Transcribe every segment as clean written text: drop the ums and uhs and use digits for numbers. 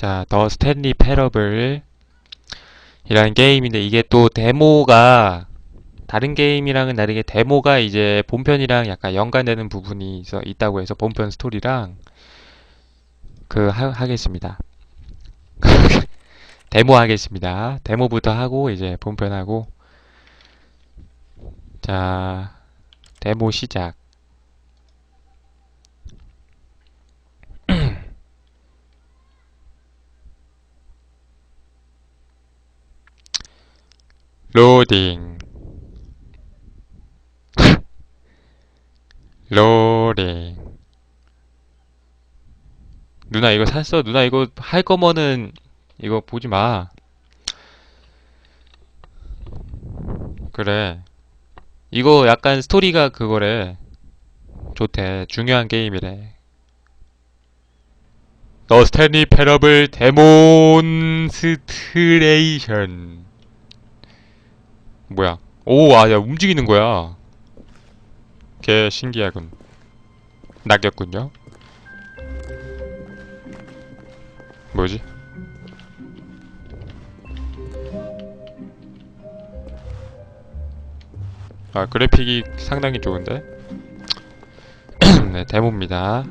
자, 더 스탠리 패러블 이라는 게임인데 이게 또 데모가 다른 게임이랑은 다르게 데모가 이제 본편이랑 약간 연관되는 부분이 있다고 해서 본편 스토리랑 하겠습니다. 데모 하겠습니다. 데모부터 하고 이제 본편하고 자 데모 시작. 로딩 로딩. 누나 이거 샀어? 누나 이거 할 거면은 이거 보지 마. 그래. 이거 약간 스토리가 그거래. 좋대. 중요한 게임이래. 더 스탠리 패러블 데몬스트레이션. 뭐야? 오, 아, 야, 움직이는 거야. 개 신기하군. 낚였군요. 뭐지? 아, 그래픽이 상당히 좋은데? 네, 데모입니다.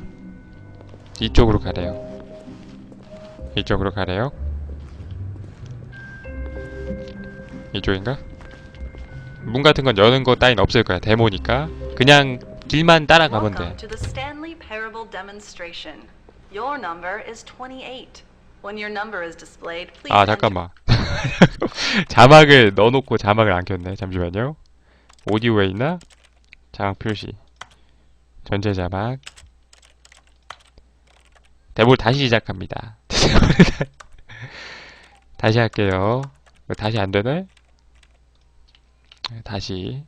이쪽으로 가래요. 이쪽으로 가래요. 이쪽인가? 문 같은 건 여는 거 따윈 없을 거야. 데모니까. 그냥 길만 따라가면 돼. Welcome to the Stanley Parable demonstration. Your number is 28. When your number is displayed, please 아, enter. 잠깐만. 자막을 넣어놓고 자막을 안 켰네. 잠시만요. 오디오에 있나? 자막 표시. 전체 자막. 데모를 다시 시작합니다. 다시 할게요. 다시 안 되네? 다시.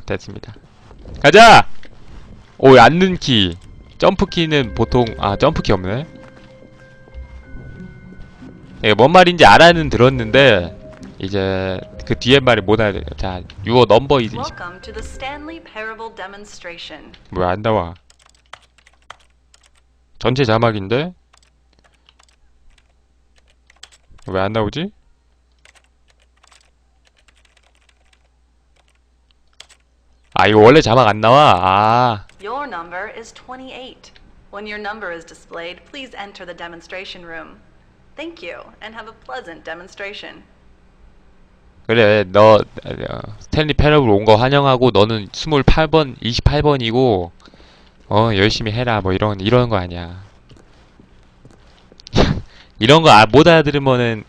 됐습니다. 가자! 오, 앉는 키. 점프 키는 보통, 점프 키 없네? 이게 뭔 말인지 알아는 들었는데, 이제, 그 뒤에 말이 못 알아요. 자, your number is. Welcome to the Stanley Parable demonstration. 왜 안 나와? 전체 자막인데? 왜 안 나오지? 아, 이거 원래 자막 안 나와? Your number is 28. When your number is displayed, please enter the demonstration room. Thank you, and have a pleasant demonstration. 그래, 스탠리 패러블 온 거 환영하고, 너는 28번, 28번이고, 열심히 해라, 뭐, 이런 거 아니야. 이런 거 못 알아들으면은,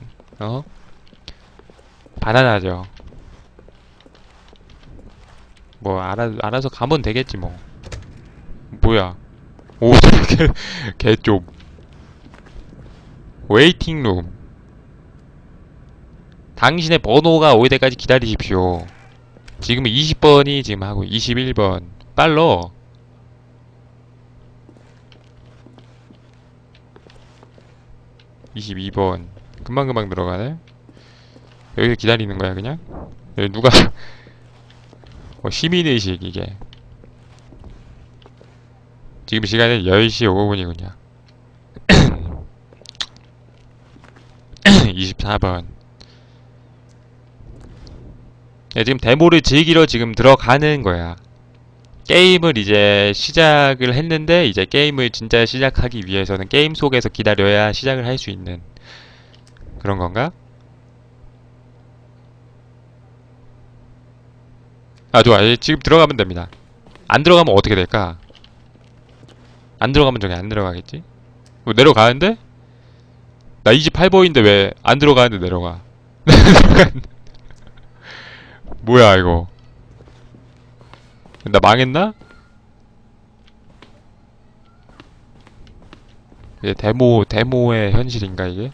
바나나죠. 뭐, 알아서 가면 되겠지, 뭐. 뭐야. 오, 개좀. 웨이팅 룸. 당신의 번호가 올 때까지 기다리십시오. 지금 20번이 지금 하고 21번. 빨러. (22번) 금방금방 들어가네. 여기서 기다리는 거야 그냥? 여기 누가 시민의식 이게. 지금 시간은 10시 5분이군요 24번. 네, 지금 데모를 즐기러 지금 들어가는 거야. 게임을 이제 시작을 했는데 이제 게임을 진짜 시작하기 위해서는 게임 속에서 기다려야 시작을 할 수 있는 그런 건가? 아, 좋아. 지금 들어가면 됩니다. 안 들어가면 어떻게 될까? 안 들어가면 저기 안 들어가겠지? 뭐 내려가는데? 나 28번인데 왜 안 들어가는데 내려가? 뭐야 이거? 나 망했나? 이게 데모의 현실인가 이게?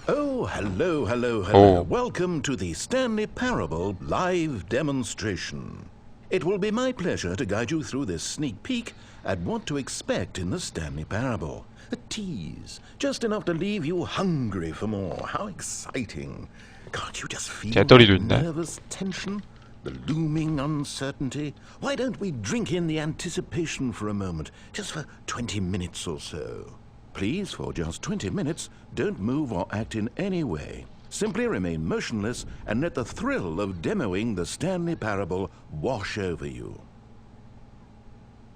Oh, hello, hello, hello. Oh. Welcome to the Stanley Parable live demonstration. It will be my pleasure to guide you through this sneak peek at what to expect in the Stanley Parable. A tease, just enough to leave you hungry for more. How exciting. Can't you just feel 재떨이도 the 있네. nervous tension? The looming uncertainty. Why don't we drink in the anticipation for a moment, just for 20 minutes or so? Please, for just 20 minutes, don't move or act in any way. Simply remain motionless and let the thrill of demoing the Stanley Parable wash over you.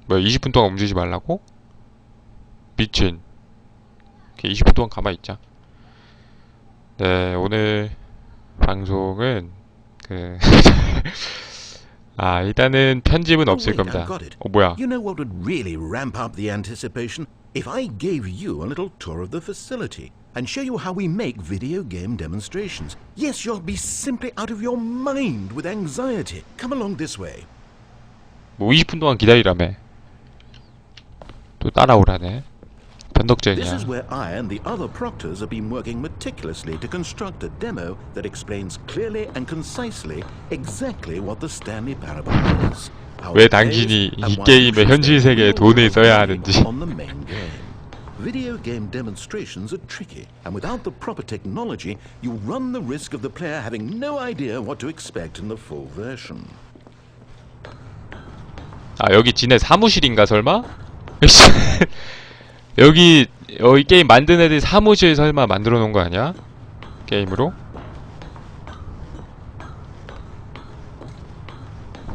뭐야 20분 동안 움직이지 말라고? 미친. 20분 동안 가만히 있자. 네, 오늘 방송은 일단은 편집은 없을 Wait, 겁니다. I've got it. 뭐야? You know what would really ramp up the anticipation? If I gave you a little tour of the facility and show you how we make video game demonstrations. Yes, you'll be simply out of your mind with anxiety. Come along this way. 뭐 20분 동안 기다리라며. 또 따라오라네. This 변덕쟁이야. is where I and the other proctors have been working meticulously to construct a demo that explains clearly and concisely exactly what the Stanley Parable is. how 왜 it plays, 당신이 and 이 why 게임의 you should 현실 spend 세계에 real 돈을 world 써야 money 하는지. on the main game. Video game demonstrations are tricky, and without the proper technology, you run the risk of the player having no idea what to expect in the full version. 아 여기 지네 사무실인가 설마? 여기 이 게임 만든 애들 사무실 설마 만들어 놓은 거 아니야? 게임으로?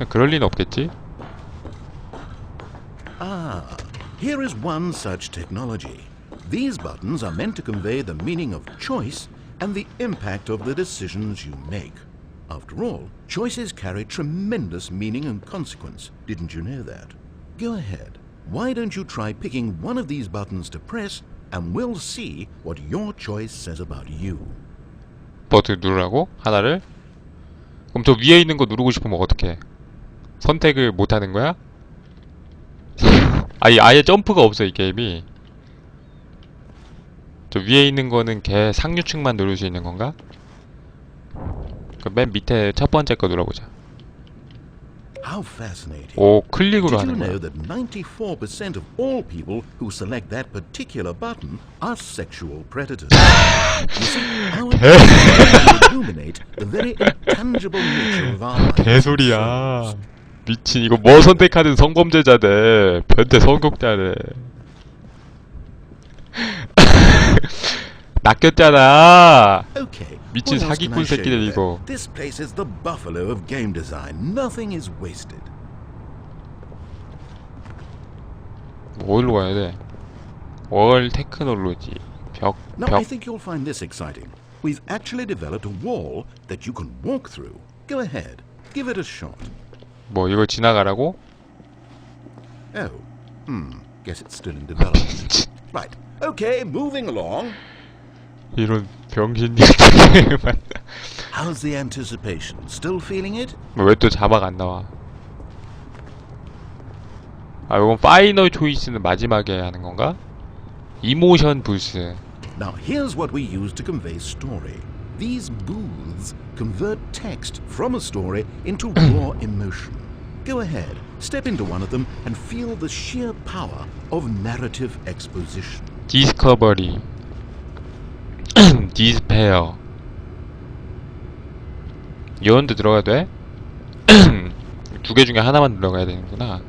그럴 리는 없겠지? Ah, here is one such technology. These buttons are meant to convey the meaning of choice and the impact of the decisions you make. After all, choices carry tremendous meaning and consequence. Didn't you know that? Go ahead. Why don't you try picking one of these buttons to press, and we'll see what your choice says about you. 버튼 누르라고? 하나를? 그럼 저 위에 있는 거 누르고 싶으면 어떡해? 선택을 못 하는 거야? 아예 점프가 없어 이 게임이. 저 위에 있는 거는 걔 상류층만 누를 수 있는 건가? 맨 밑에 첫 번째 거 눌러보자. How fascinating. 오, 클릭으로 Did you 하는 know 거야. that 94% of all people who select that particular button are sexual predators? You see, our will illuminate the very intangible nature of our lives. 개소리야. 미친 이거 뭐 선택하든 성범죄자네. 변태 성욕자네. 낚였잖아. Okay. 미친 what else can I 사기꾼 show 새끼들 you 이거. then? This place is the buffalo of game design. Nothing is wasted. 어디로 가야 돼? 월 테크놀로지 Now, I think you'll find this exciting. We've actually developed a wall that you can walk through. Go ahead. Give it a shot. 뭐 이걸 지나가라고? Oh. Guess it's still in development. Right. Okay, moving along. 이런 병신 How's the anticipation? Still feeling it? 왜 또 자막 안 나와? 아 이건 파이널 초이스는 마지막에 하는 건가? 이모션 부스. Now, here's what we use to convey story. These booths convert text from a story into raw emotion. Go ahead, step into one of them and feel the sheer power of narrative exposition. 디스커버리 디스페어 요원도 들어가도 돼? 두 개 중에 하나만 들어가야 되는구나.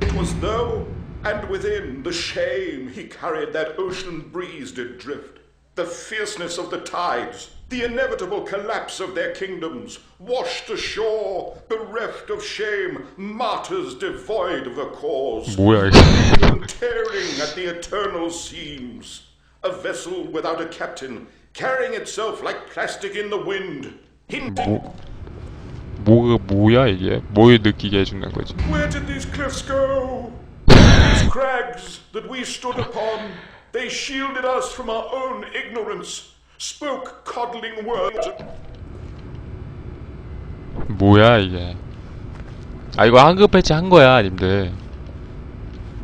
It was though, and within the shame he carried that ocean breeze did drift, the fierceness of the tides, the inevitable collapse of their kingdoms, washed ashore, bereft of shame, martyrs devoid of a cause, 뭐야 이거? and tearing at the eternal seams, a vessel without a captain, carrying itself like plastic in the wind, hinting. 뭐야 이게? 뭘 느끼게 해주는 거지? Where did these cliffs go? These crags that we stood upon, they shielded us from our own ignorance, spoke coddling words. 뭐야 이게? 아 이거 한글 패치 한 거야 님들.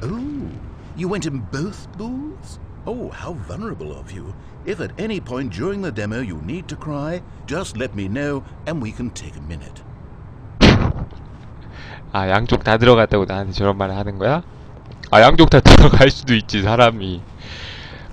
Oh, you went in both booths? Oh, how vulnerable of you. If at any point during the demo you need to cry, just let me know and we can take a minute. 아 양쪽 다 들어갔다고 나한테 저런 말을 하는 거야? 아 양쪽 다 들어갈 수도 있지 사람이.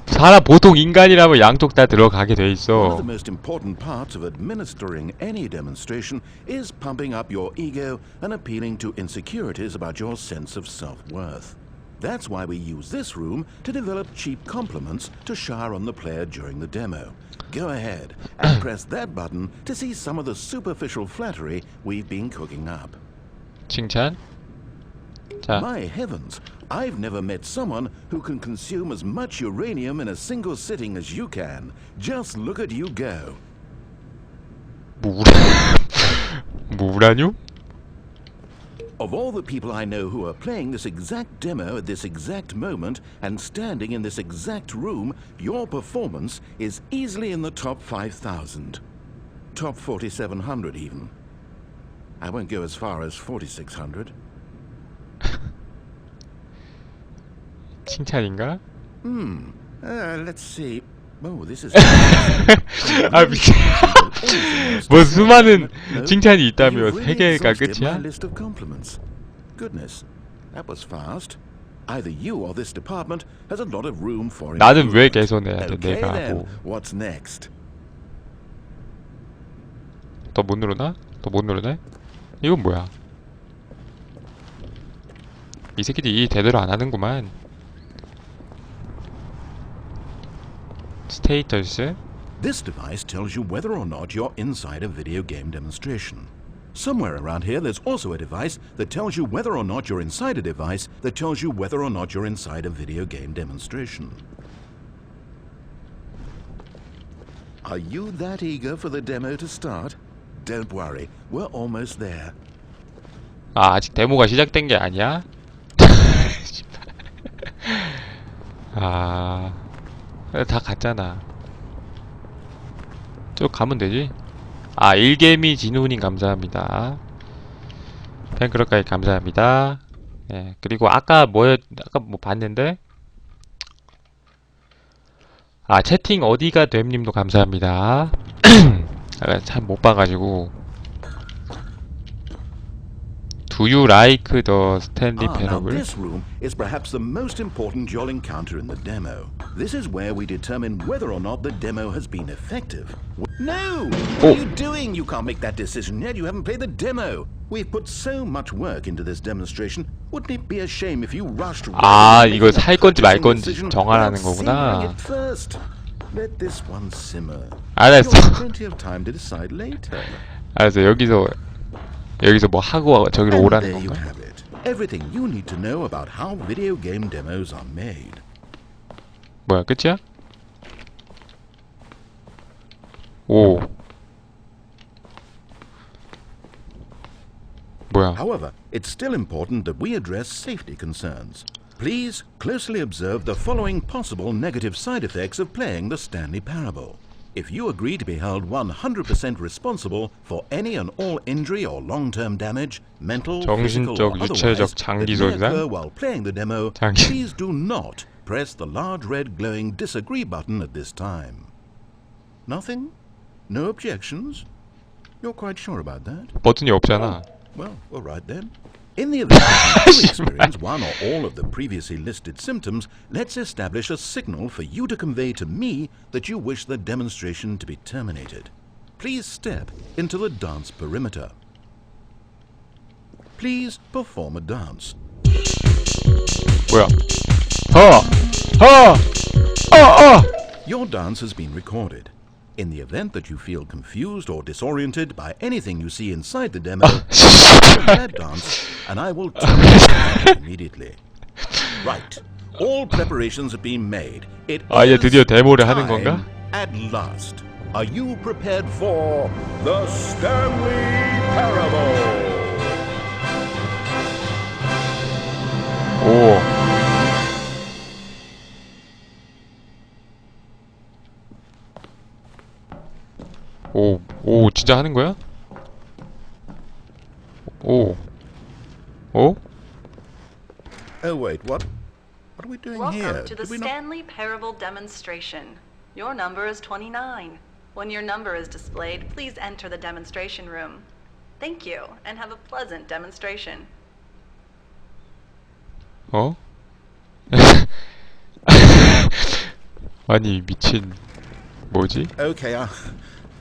사람 보통 인간이라면 양쪽 다 들어가게 돼 One of 있어. the most important parts of administering any demonstration is pumping up your ego and appealing to insecurities about your sense of self-worth. That's why we use this room to develop cheap compliments to shower on the player during the demo. Go ahead and press that button to see some of the superficial flattery we've been cooking up. 칭찬. 자, My heavens, I've never met someone who can consume as much uranium in a single sitting as you can. Just look at you go. 뭐 뭐 우라늄? Of all the people I know who are playing this exact demo at this exact moment and standing in this exact room, your performance is easily in the top 5,000. Top 4,700 even. I won't go as far as 4,600. 칭찬인가? Let's see. Oh, this is... 아 미친. 뭐 수많은 칭찬이 있다며 세 개가 끝이야? List of compliments. Goodness, that was fast. Either you or this department has a lot of room for 나는 왜 improvement. 개선해야 돼? Okay 내가 then, 하고. what's next? 더 못 누르나? 더 못 누르네? 이건 뭐야? 이 새끼들이 제대로 안 하는구만. 스테이터스. This device tells you whether or not you're inside a video game demonstration. Somewhere around here, there's also a device that tells you whether or not you're inside a device that tells you whether or not you're inside a video game demonstration. Are you that eager for the demo to start? Don't worry, we're almost there. 아 아직 데모가 시작된 게 아니야? 아, 다 갔잖아. 쭉 가면 되지? 아, 일개미 진우님 감사합니다. 팬클럽까지 감사합니다. 예, 그리고 아까 뭐 봤는데? 아, 채팅 어디가 됨님도 감사합니다. 참 못 봐가지고. Do you like the Stanley Now Parable? this room is perhaps the most important you'll encounter in the demo. This is where we determine whether or not the demo has been effective. No! What are you doing? You can't make that decision yet. You haven't played the demo. We've put so much work into this demonstration. Wouldn't it be a shame if you rushed right 아, into 이거 making a 살 건지 말 purchasing 건지 decision 정하라는 without 거구나. savoring it first? Let this one simmer. 알았어. You'll have plenty of time to decide later. 알았어. 여기서 뭐 하고 저기로 And 오라는 there you 건가? have it. Everything you need to know about how video game demos are made. 뭐야, 끝이야? 오. 뭐야? However, it's still important that we address safety concerns. Please closely observe the following possible negative side effects of playing the Stanley Parable. If you agree to be held 100% responsible for any and all injury or long-term damage, mental, physical, 정신적, or 유체적 otherwise, 장기 that may 손상? occur while playing the demo, 장기- please do not press the large red glowing disagree button at this time. Nothing? No objections? You're quite sure about that? 버튼이 없잖아. Well, all right then. In the event that you do experience one or all of the previously listed symptoms, let's establish a signal for you to convey to me that you wish the demonstration to be terminated. Please step into the dance perimeter. Please perform a dance. 뭐야? Your dance has been recorded. In the event that you feel confused or disoriented by anything you see inside the demo, stop that dance and I will terminate it immediately. Right. All preparations have been made. It 아, 얘 is 드디어 데모를 하는 time 건가? at last. Are you prepared for The Stanley Parable. 오. 오, 진짜 하는 거야? 오. 오? Oh wait, what? What are we doing here? Welcome to the Did we not... Stanley Parable demonstration. Your number is 29. When your number is displayed, please enter the demonstration room. Thank you, and have a pleasant demonstration. 어? 아니 미친 뭐지? Okay,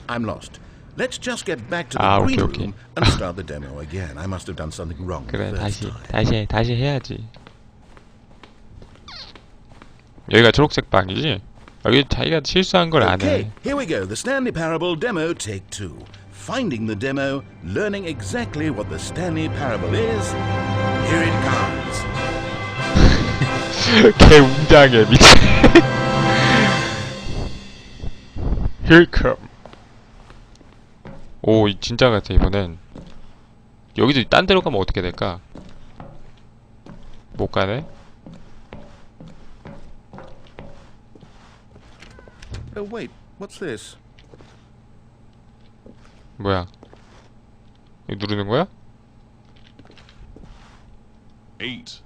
I'm lost. Let's just get back to the Ah, green okay, okay. room and start the demo again. I must have done something wrong 그래 the first time. 다시 해야지. 여기가 초록색 방이지? 여기 자기가 실수한 걸 안 Okay, 해. here we go. The Stanley Parable demo take 2. Finding the demo, learning exactly what the Stanley Parable is. Here it comes. 개 웅장해 미친. Here come. 오 진짜 같아 이번엔. 여기도 딴 데로 가면 어떻게 될까? 못 가네? Oh wait, what's this? 뭐야? 이거 누르는 거야? 8.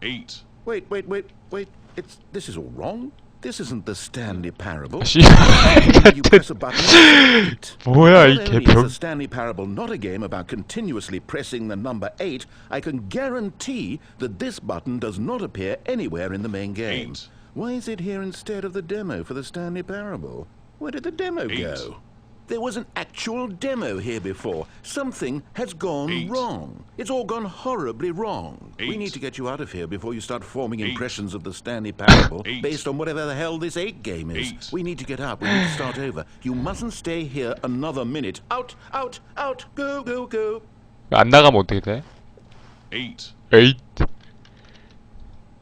8. Wait. This is all wrong. This isn't the Stanley Parable. 씨. You press a button. Eight. 뭐야 이 Not only is 개병. the Stanley Parable not a game about continuously pressing the number 8, I can guarantee that this button does not appear anywhere in the main game. 8. Why is it here instead of the demo for the Stanley Parable? Where did the demo 8. go? There was an actual demo here before. Something has gone 8. wrong. It's all gone horribly wrong. We 8. need to get you out of here before you start forming 8. impressions of the Stanley Parable 8. based on whatever the hell this 8 game is. 8. We need to get out. We need to start over. You mustn't stay here another minute. Out! Go! 안 나가면 어떻게 돼? 8. 8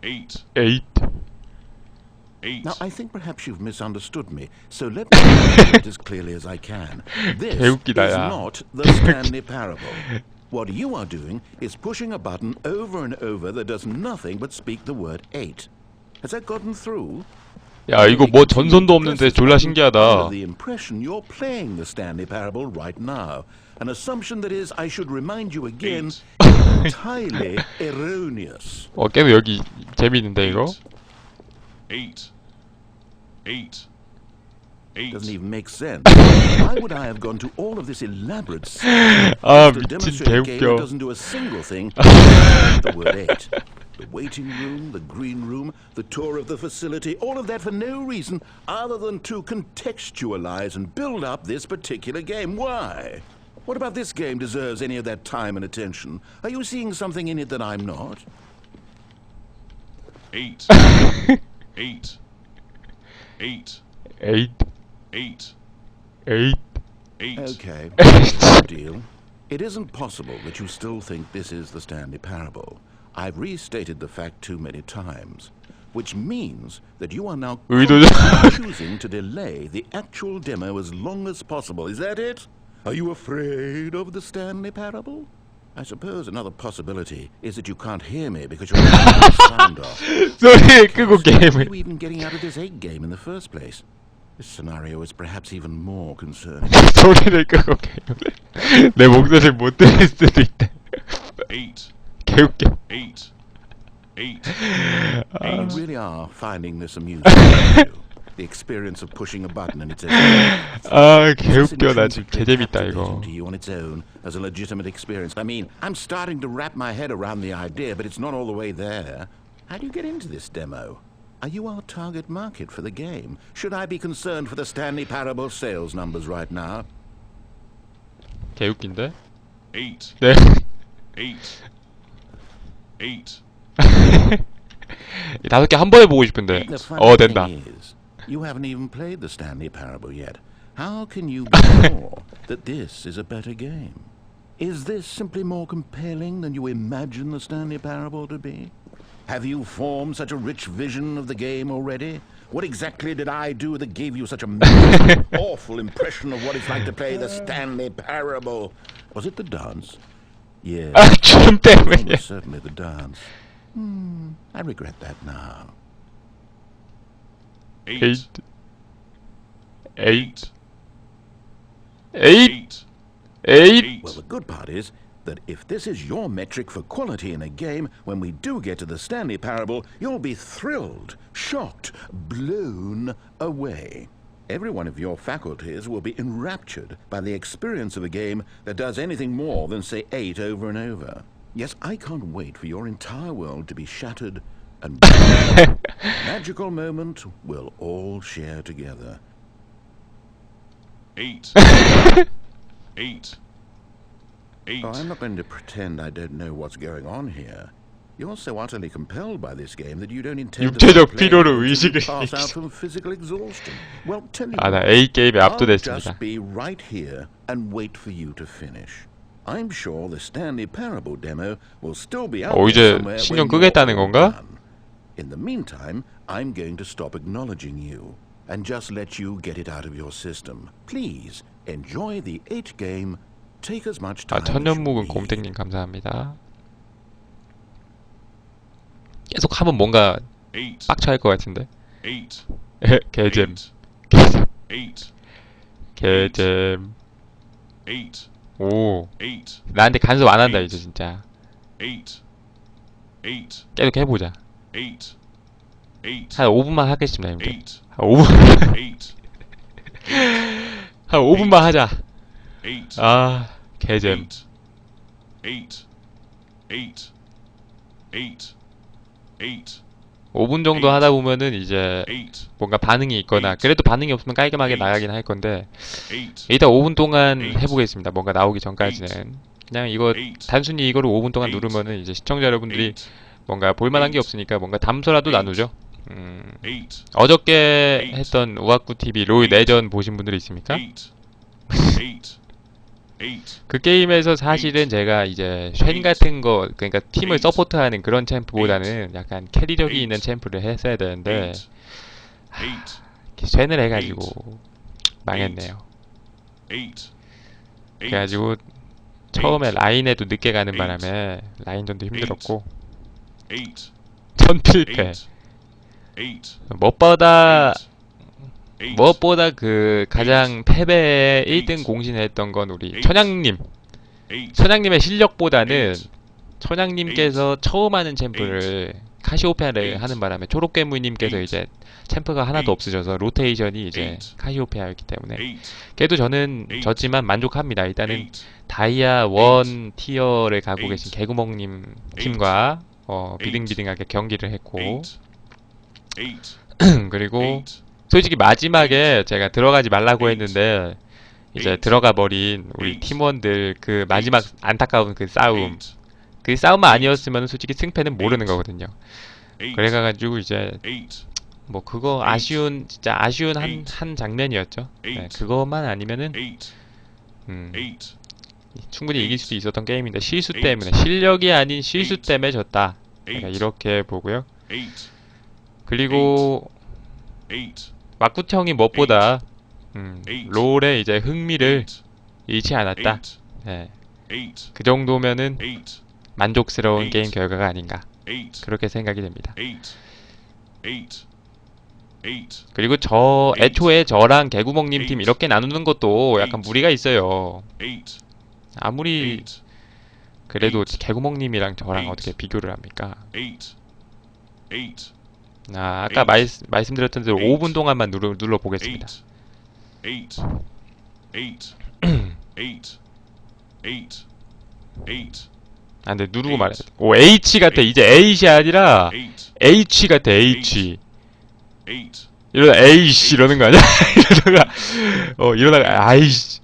8. 8 8. Now, I think perhaps you've misunderstood me, so let me explain it as clearly as I can. This is 개웃기다, 야. not the Stanley Parable. What you are doing is pushing a button over and over that does nothing but speak the word 8. Has that gotten through? 야 이거 뭐 전선도 없는데 졸라 신기하다. Under the impression you're playing the Stanley Parable right now. An assumption that is, I should remind you again, entirely erroneous. 계속 여기 재미있는데 이거? 8. 8. 8. Doesn't even make sense. Why would I have gone to all of this elaborate scheme 아 to 미친 demonstrate a game that 개웃겨. doesn't do a single thing but the word 8? The waiting room, the green room, the tour of the facility, all of that for no reason other than to contextualize and build up this particular game. Why? What about this game deserves any of that time and attention? Are you seeing something in it that I'm not? 8. 8. 8. 8 8. 8 8. Okay, deal. It isn't possible that you still think this is the Stanley Parable. I've restated the fact too many times, which means that you are now 의도적- choosing to delay the actual demo as long as possible. Is that it? Are you afraid of the Stanley Parable? I suppose another possibility is that you can't hear me because you're turning the sound off. 소리 끄고 Why are 게임을 you even getting out of this 8 game in the first place? This scenario is perhaps even more concerning. 소리를 끄고 게임을 내 목소리를 못 들을 수도 있대. 8. 개웃겨. 8. 8. You really are finding this amusing, aren't you? The experience of pushing a button and its own. 아 It's 개웃겨 나 지금 intrinsically 개재밌다 captivating 이거. to you on its own as a legitimate experience. I mean, I'm starting to wrap my head around the idea, but it's not all the way there. How do you get into this demo? Are you our target market for the game? Should I be concerned for the Stanley Parable sales numbers right now? 개웃긴데? 8. 네. 8. 8. 이 5개 한 번에 보고 싶은데. The funny 된다. thing is, you haven't even played the Stanley Parable yet. How can you be sure that this is a better game? Is this simply more compelling than you imagine the Stanley Parable to be? Have you formed such a rich vision of the game already? What exactly did I do that gave you such a massive, awful impression of what it's like to play the Stanley Parable? Was it the dance? Yeah, 아 주름 때문에. almost certainly the dance. I regret that now. 8. 8 8 8. 8 Well, the good part is that if this is your metric for quality in a game, when we do get to the Stanley Parable, you'll be thrilled, shocked, blown away. Every one of your faculties will be enraptured by the experience of a game that does anything more than say 8 over and over. Yes, I can't wait for your entire world to be shattered and magical moment we'll all share together. 8. 8. Oh, I'm not going to pretend I don't know what's going on here. You're so utterly compelled by this game that you don't intend to 육체적 stop playing 피로를 until you 의식을 pass out from physical exhaustion. Well, tell you 아, 나 what, A 게임에 I'll 압도됐습니다. just be right here and wait for you to finish. I'm sure the Stanley Parable demo will still be out 이제 there somewhere 신경 when you're 끄겠다는 all 건가? done. In the meantime, I'm going to stop acknowledging you and just let you get it out of your system. Please enjoy the 8 game. Take as much 아, time as you 천년묵은 need. 곰탱님 감사합니다. 계속 하면 뭔가 8. 빡쳐할 것 같은데. 8. 개잼. 8. 개잼. 8. 오. 8. 나한테 간섭 안 한다 이제 진짜. 8. 8. 계속 해보자. 8. 8. 한 5분만 하겠습니다, 형들. 8. 한 5분. 8. 한 5분만 하자. 8. 아, 개잼. 8. 8. 8. 8. 5분 정도 하다 보면은 이제 8. 뭔가 반응이 있거나 그래도 반응이 없으면 깔끔하게 나가긴 할 건데 8. 일단 5분 동안 해보겠습니다. 뭔가 나오기 전까지는 그냥 이거 Eight. 단순히 이거를 5분 동안 Eight. 누르면은 이제 시청자 여러분들이 Eight. 뭔가 볼만한 게 Eight. 없으니까 뭔가 담소라도 Eight. 나누죠. 8. 어저께 Eight. 했던 우아쿠 TV 롤 Eight. 내전 보신 분들이 있습니까? 8. 8. 8. 그 게임에서 사실은 제가 이제 쉔 같은 거 그러니까 팀을 Eight. 서포트하는 그런 챔프보다는 약간 캐리력이 Eight. 있는 챔프를 했어야 되는데 8. 쉔을 해가지고 망했네요. 8. 그래가지고 처음에 라인에도 늦게 가는 Eight. 바람에 라인전도 힘들었고 8. 천필패 8. 무엇보다 그 가장 패배에 1등 공신했던 건 우리 천양님. 천양님의 실력보다는 천양님께서 처음 하는 챔프를 카시오페아를 하는 바람에 초록괴물님께서 이제 챔프가 하나도 없으셔서 로테이션이 이제 카시오페아였기 때문에 그래도 저는 졌지만 만족합니다. 일단은 다이아 1 티어를 가고 계신 개구멍님 팀과 비등비등하게 경기를 했고 그리고 솔직히 마지막에 제가 들어가지 말라고 했는데 이제 들어가 버린 우리 팀원들 그 마지막 안타까운 그 싸움만 아니었으면 솔직히 승패는 모르는 거거든요. 그래가지고 이제 뭐 그거 진짜 아쉬운 한 장면이었죠. 네, 그것만 아니면은 충분히 이길 수도 있었던 게임인데 실수 때문에 실력이 아닌 실수 때문에 졌다. 제가 이렇게 보고요. 그리고 마쿠형이 무엇보다 롤에 이제 흥미를 잃지 않았다. 네. 그 정도면은 만족스러운 게임 결과가 아닌가 그렇게 생각이 됩니다. 그리고 애초에 저랑 개구멍님 팀 이렇게 나누는 것도 약간 무리가 있어요. 아무리 그래도 개구멍님이랑 저랑 어떻게 비교를 합니까? 아까 말씀드렸던 대로 5분 동안만 눌러 보겠습니다. 아, 근데 누르고 말해. 오, H 같아. 이제 H이 아니라 H 같아. H. 이러다 에이씨 이러는 거 아니야? 이러다가 아이씨.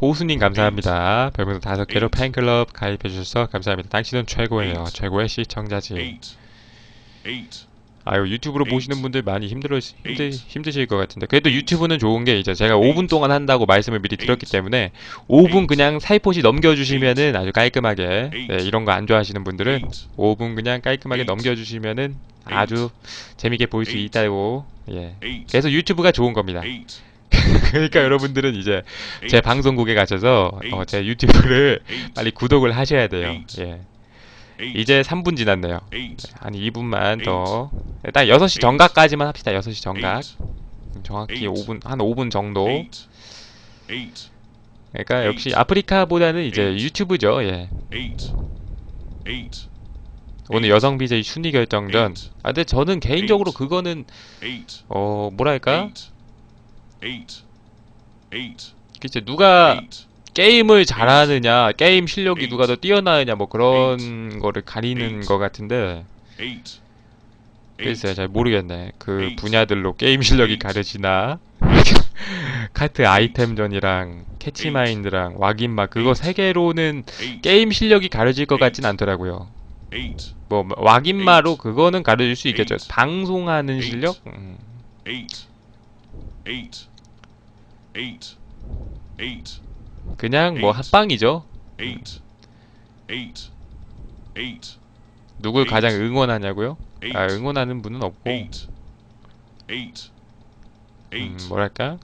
호수님 감사합니다. 별명도 5개로 팬클럽 가입해주셔서 감사합니다. 당신은 최고예요. 최고의 시청자지. 아유, 유튜브로 보시는 분들 많이 힘드실 것 같은데 그래도 유튜브는 좋은 게 이제 제가 5분 동안 한다고 말씀을 미리 드렸기 때문에 5분 그냥 살포시 넘겨주시면은 아주 깔끔하게 이런 거 안 좋아하시는 분들은 5분 그냥 깔끔하게 넘겨주시면은 아주 재밌게 볼 수 있다고. 그래서 유튜브가 좋은 겁니다. 그러니까 여러분들은 이제 제 방송국에 가셔서 제 유튜브를 빨리 구독을 하셔야 돼요. 이제 3분 지났네요. 한 2분만 더. 일단 6시 정각까지만 합시다. 6시 정각. 정확히 5분, 한 5분 정도. 그러니까 역시 아프리카보다는 이제 유튜브죠. 오늘 여성 BJ 순위 결정전. 근데 저는 개인적으로 그거는 뭐랄까? 글쎄 누가 게임을 잘하느냐, 게임 실력이 누가 더 뛰어나느냐 뭐 그런 거를 가리는 거 같은데 글쎄요, 잘 모르겠네. 그 분야들로 게임 실력이 가려지나? 카트 아이템전이랑 캐치마인드랑 왁인마 그거 세 개로는 게임 실력이 가려질 것 같진 않더라고요. 뭐 왁인마로 그거는 가려질 수 있겠죠. 방송하는 실력? 그냥 뭐 합방이죠. 누굴 가장 응원하냐고요? 아, 응원하는 분은 없고 뭐랄까?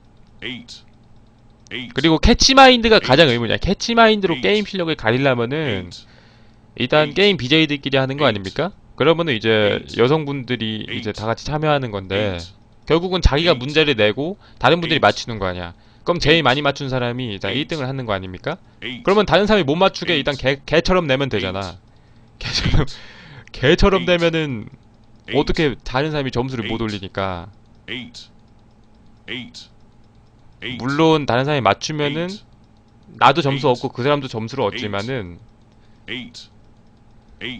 그리고 캐치마인드가 가장 의문이야. 캐치마인드로 게임 실력을 가리려면은 일단 게임 BJ들끼리 하는 거 아닙니까? 그러면은 이제 여성분들이 이제 다 같이 참여하는 건데 결국은 자기가 문제를 내고 다른 분들이 맞추는 거 아니야. 그럼 제일 많이 맞춘 사람이 일단 1등을 하는 거 아닙니까? 그러면 다른 사람이 못 맞추게 일단 개처럼 내면 되잖아. 개처럼 내면은 어떻게 다른 사람이 점수를 못 올리니까. 물론 다른 사람이 맞추면은 나도 점수 얻고 그 사람도 점수를 얻지만은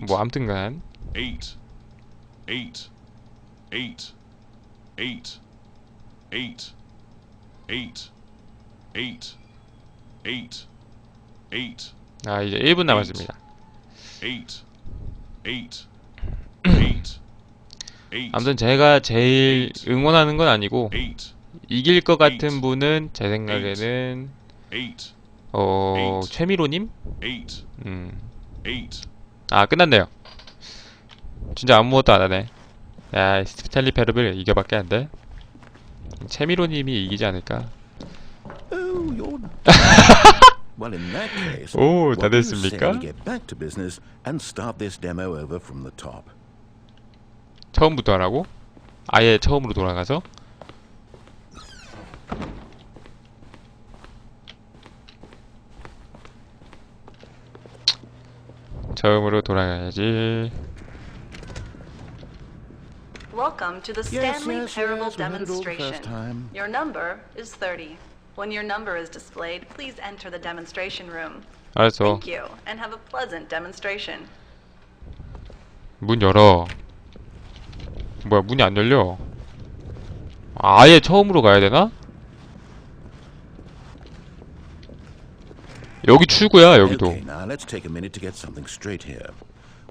뭐 아무튼간 아 이제 1분 남았습니다. 아무튼 제가 제일 응원하는 건 아니고 이길 것 같은 분은 제 생각에는 최미로님? 아 끝났네요. 진짜 아무것도 안 하네. 야 스탠리 페러블 이겨밖에 안 돼. 최미로님이 이기지 않을까? Oh, you're... Well, in that case, 오, what 다 do you say 됐습니까? we get back to business and start this demo over from the top? 처음부터 하라고? 아예 처음으로 돌아가서? 처음으로 돌아가야지. Welcome to the Yes, Stanley yes, Parable yes, we had it all the first demonstration. time. Your number is 30. When your number is displayed, please enter the demonstration room. 알았어. Thank you, and have a pleasant demonstration. 문 열어. 뭐야, 문이 안 열려? 아예 처음으로 가야 되나? 여기 출구야, 여기도. Okay, now let's take a minute to get something straight here.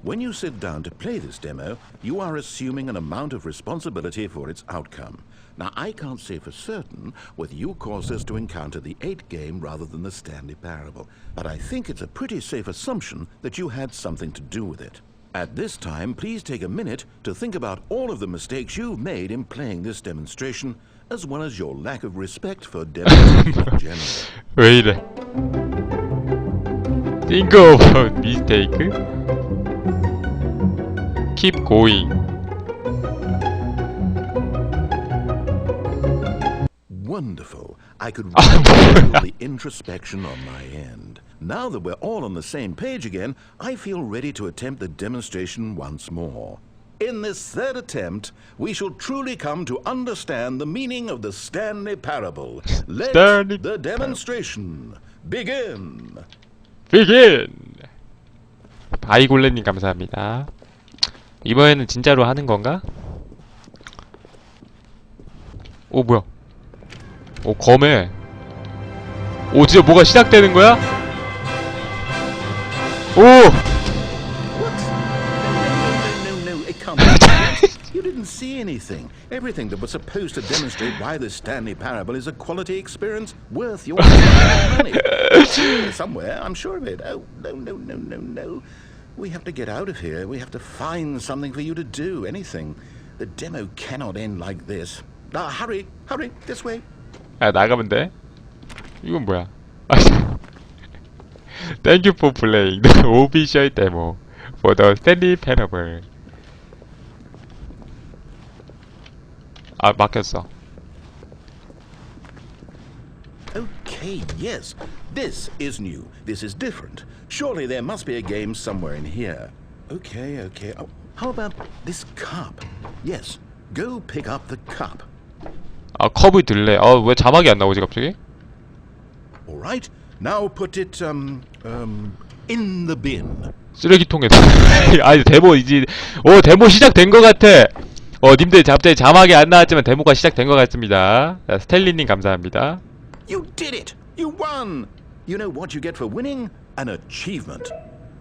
When you sit down to play this demo, you are assuming an amount of responsibility for its outcome. Now, I can't say for certain whether you caused us to encounter the 8 game rather than the Stanley Parable, but I think it's a pretty safe assumption that you had something to do with it. At this time, please take a minute to think about all of the mistakes you've made in playing this demonstration, as well as your lack of respect for demonstration in general. 왜 이래? Think about mistake. Keep going. Wonderful. I could really feel the introspection on my end. Now that we're all on the same page again, I feel ready to attempt the demonstration once more. In this third attempt, we shall truly come to understand the meaning of the Stanley Parable. Let Stanley the demonstration begin. Begin! 바이골레님 감사합니다. 이번에는 진짜로 하는 건가? 오 뭐야? 오 검에. 오 진짜 뭐가 시작되는 거야? 오! No, it can't be. You didn't see anything. Everything that was supposed to demonstrate why the Stanley Parable is a quality experience worth your money. Somewhere, I'm sure of it. Oh, no. We have to get out of here. We have to find something for you to do. Anything. The demo cannot end like this. Hurry, this way. 야 나가면 돼? 이건 뭐야? Thank you for playing the official demo for the Stanley Parable. 아 막혔어. Okay, yes. This is new. This is different. Surely there must be a game somewhere in here. Okay. Oh, how about this cup? Yes, go pick up the cup. 아 컵을 들래. 왜 자막이 안 나오지 갑자기? All right, Now put it in the bin. 쓰레기통에 아니 데모 이제 데모 시작된 것 같아. 님들 갑자기 자막이 안 나왔지만 데모가 시작된 것 같습니다. 자, 스텔리님 감사합니다. You did it! You won! You know what you get for winning? An achievement.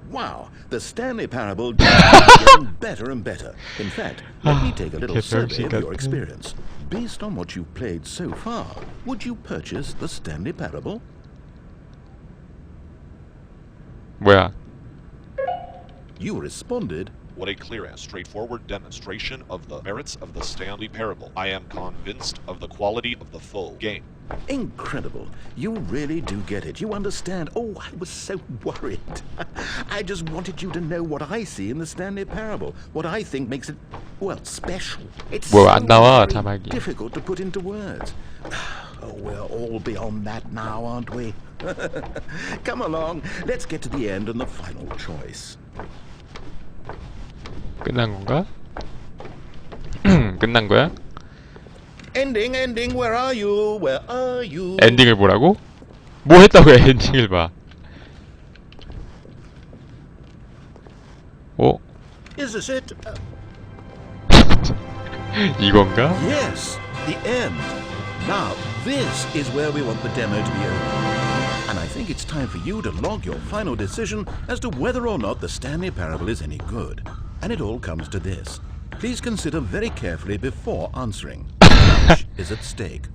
Wow, the Stanley Parable is getting better and better. In fact, let me take a little survey of your experience. Based on what you've played so far, would you purchase the Stanley Parable? 뭐야? You responded, What a clear and straightforward demonstration of the merits of the Stanley Parable. I am convinced of the quality of the full game. incredible. You really do get it. You understand. Oh, I was so worried. I just wanted you to know what I see in the Stanley Parable. What I think makes it, well, special. It's 뭐 안 나와, very 자막이. difficult to put into words. Oh, we're all beyond that now, aren't we? Come along. Let's get to the end and the final choice. 끝난 건가? 끝난 거야? Ending, ending, where are you? Where are you? 엔딩을 보라고? 뭐 했다고 해, 엔딩을 봐. Is this it? 이건가? Yes, the end. Now, this is where we want the demo to be over. And I think it's time for you to log your final decision as to whether or not the Stanley Parable is any good. And it all comes to this. Please consider very carefully before answering. Much is at stake.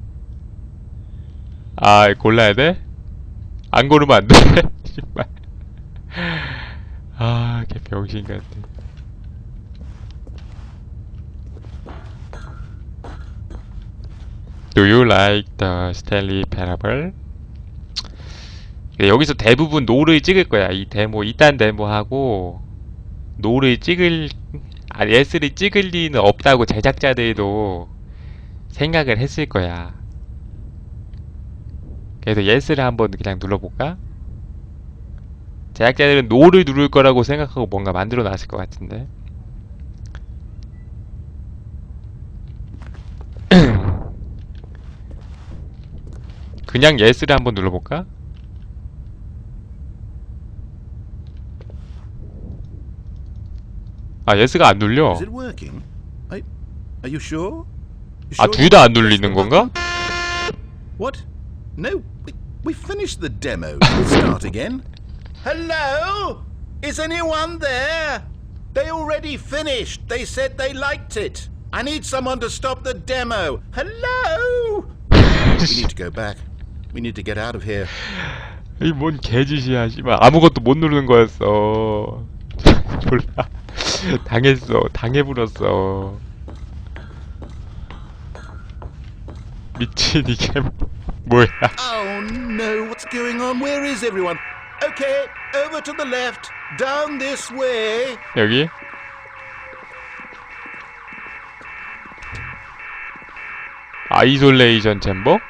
아, 골라야 돼? 안 고르면 안 돼? 정말. 아, 걔 병신 같아. Do you like the Stanley Parable? 여기서 대부분 노를 찍을 거야. 이 데모, 이딴 데모하고 노를 찍을, 예스를 찍을 리는 없다고 제작자들도 생각을 했을 거야. 그래서 예스를 한번 그냥 눌러볼까? 제작자들은 노를 누를 거라고 생각하고 뭔가 만들어 놨을 것 같은데. 그냥 예스를 한번 눌러볼까? 아, 예스가 안 눌려. Is it working? Are you sure? You 아, sure 둘 다 안 눌리는 건가? What? No, we finished the demo. We'll start again. Hello? Is anyone there? They already finished. They said they liked it. I need someone to stop the demo. Hello? We need to go back. We need to get out of here. 이 뭔 개짓이야, 씨발. 아무것도 못 누르는 거였어. 몰라. 당했어. 당해불었어. 미친 이게 뭐야? Oh no, what's going on? Where is everyone? Okay, over to the left. Down this way. 여기? 아이솔레이션 챔버?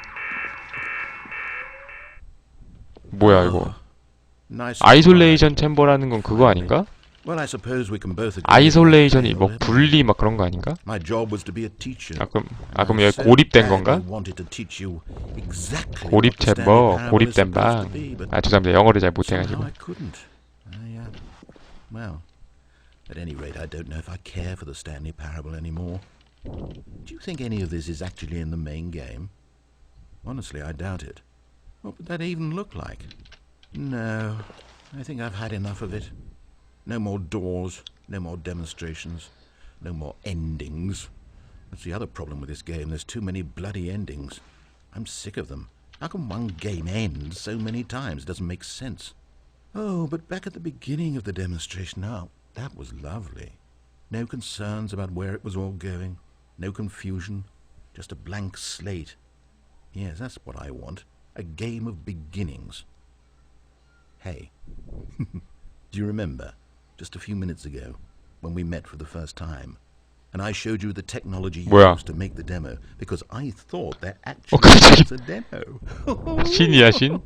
뭐야 이거? Nice. 아이솔레이션 챔버라는 건 그거 아닌가? Well, I suppose we can both agree. 아이솔레이션이 뭐 분리 막 그런 거 아닌가? My job was to be a teacher. 그럼 여기 고립된 건가? 고립 챔버, 고립된 방. 아, 죄송합니다. 영어를 잘 못해가지고. I couldn't. Well, at any rate, I don't know if I care for the Stanley Parable anymore. Do you think any of this is actually in the main game? Honestly, I doubt it. What would that even look like? No, I think I've had enough of it. No more doors, no more demonstrations, no more endings. That's the other problem with this game. There's too many bloody endings. I'm sick of them. How can one game end so many times? It doesn't make sense. Oh, but back at the beginning of the demonstration, now, that was lovely. No concerns about where it was all going. No confusion. Just a blank slate. Yes, that's what I want. A game of beginnings. Hey, do you remember? Just a few minutes ago, when we met for the first time, and I showed you the technology used to make the demo, because I thought there actually was a demo. 신이야, 신?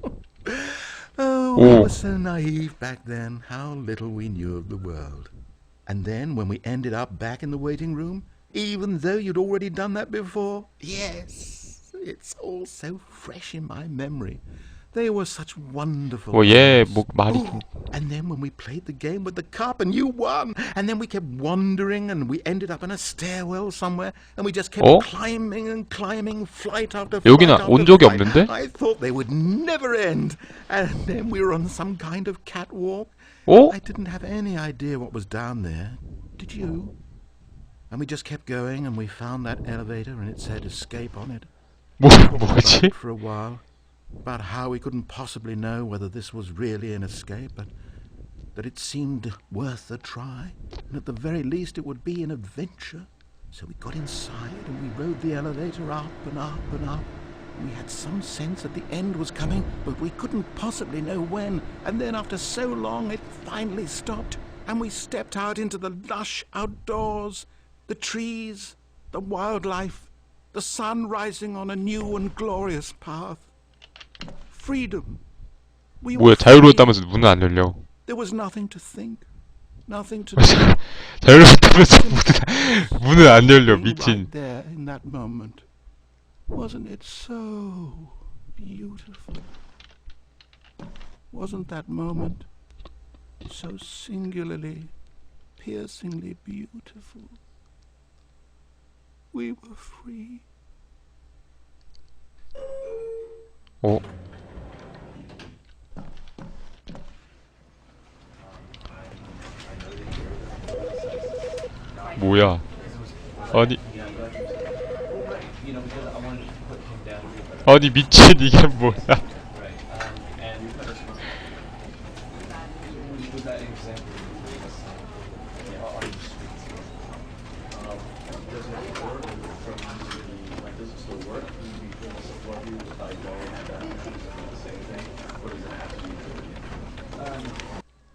Oh, we were so naive back then, how little we knew of the world. And then, when we ended up back in the waiting room, even though you'd already done that before, yes, it's all so fresh in my memory. They were such wonderful 얘 games. 뭐 말이 Oh, 좀 and then when we played the game with the cup and you won, and then we kept wandering and we ended up in a stairwell somewhere and we just kept 어? climbing and climbing, flight after 여기는 flight 온 after 적이 flight. 없는데? I thought they would never end. And then we were on some kind of catwalk. 어? I didn't have any idea what was down there. Did you? And we just kept going and we found that elevator and it said escape on it. 뭐지? For a while about how we couldn't possibly know whether this was really an escape, but that it seemed worth a try, and at the very least it would be an adventure. So we got inside and we rode the elevator up and up and up. We had some sense that the end was coming, but we couldn't possibly know when. And then after so long it finally stopped, and we stepped out into the lush outdoors, the trees, the wildlife, the sun rising on a new and glorious path. Freedom. We were 뭐야, free. 자유로웠다면서 문은 안 열려. There was nothing to think, nothing to do. 자유로웠다면서 문은 안 열려, Right 미친. there in that moment. Wasn't it so beautiful? Wasn't that moment so singularly, piercingly beautiful? We were free. 어? 뭐야? 아니 미친, 이게 뭐야?